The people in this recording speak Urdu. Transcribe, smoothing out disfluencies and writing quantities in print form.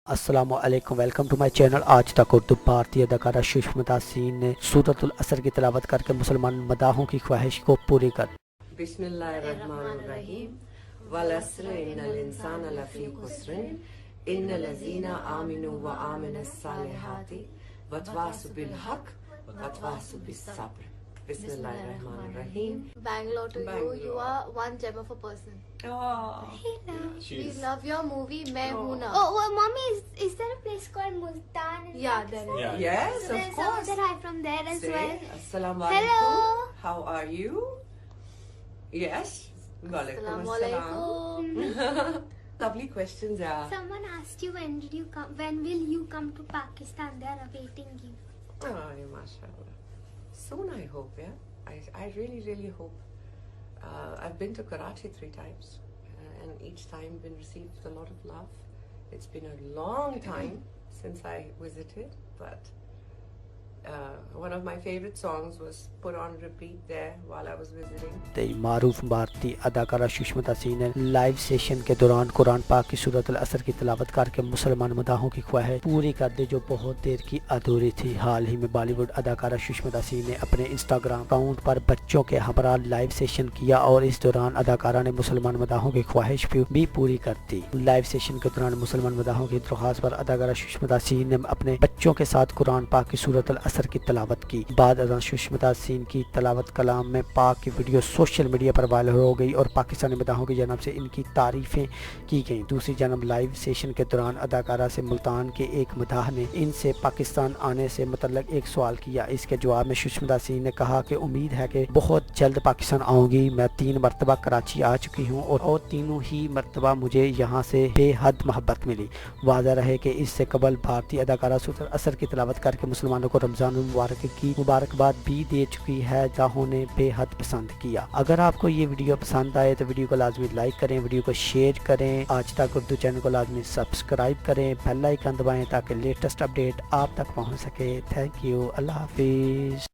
السلام علیکم، ویلکم ٹو مائی چینل آج تک اردو۔ بھارتی اداکارہ سشمتا سین نے سورۃ العصر کی تلاوت کر کے مسلمان مداحوں کی خواہش کو پوری کر بسم اللہ الرحمن الرحیم والعصر ان الانسان لفی خسر ان الذین آمنوا وآمنوا الصالحات وتواصوا بالحق وتواصوا بالصبر. بسم اللہ الرحمن الرحیم. Bangalore to you. You are one gem of a person. We love your movie میں ہوں نا. Oh, mommy, is there a place called Multan? Yeah, there is. Yes, So of there's course. another hi from there as Say well. assalamu Hello. alaikum. How are you? Yes. Walaikum assalam. Assalamualaikum. Lovely questions, yeah. Someone asked you when will you come to Pakistan? They are awaiting you. Oh, mashallah. Soon, I hope, yeah. I really, really hope. I've been to Karachi 3 times, and each time been received a lot of love. It's been a long time since I visited, but one of my favorite songs was put on repeat there while I was visiting. معروف بھارتی اداکارہ سشمتا سین نے لائیو سیشن کے دوران قرآن پاک کی سورۃ العصر کی تلاوت کر کے مسلمان مداحوں کی خواہش پوری کر دی جو بہت دیر کی ادھوری تھی۔ حال ہی میں بالی ووڈ اداکارہ سشمتا سین نے اپنے انسٹاگرام اکاؤنٹ پر بچوں کے ہمراہ لائیو سیشن کیا اور اس دوران اداکارہ نے مسلمان مداحوں کی خواہش بھی پوری کر دی۔ لائیو سیشن کے دوران مسلمان مداحوں کی درخواست پر اداکارہ سشمتا سین نے اپنے بچوں کے ساتھ قرآن پاک کی سورۃ العصر کی تلاوت کی۔ بعد ازاں سشمتا سین کی تلاوت کلام میں پاک کی ویڈیو سوشل میڈیا پر وائرل ہو گئی اور پاکستانی مداحوں کی جانب سے ان کی تعریفیں کی گئیں۔ دوسری جانب لائیو سیشن کے دوران اداکارہ سے ملتان کے ایک مداح نے ان سے پاکستان آنے سے متعلق ایک سوال کیا۔ اس کے جواب میں سشمتا سین نے کہا کہ امید ہے کہ بہت جلد پاکستان آؤں گی۔ میں 3 مرتبہ کراچی آ چکی ہوں اور تینوں ہی مرتبہ مجھے یہاں سے بے حد محبت ملی۔ واضح رہے کہ اس سے قبل بھارتی اداکارہ سورۃ العصر کی تلاوت کر کے مسلمانوں کو رمضان المبارک کی مبارکباد بھی دے چکی ہے، جہاں نے بے حد پسند کیا۔ اگر آپ کو یہ ویڈیو پسند آئے تو ویڈیو کو لازمی لائک کریں، ویڈیو کو شیئر کریں، آج تک اردو چینل کو لازمی سبسکرائب کریں، بیل آئیکن دبائیں تاکہ لیٹسٹ اپڈیٹ آپ تک پہنچ سکے۔ تھینک یو، اللہ حافظ۔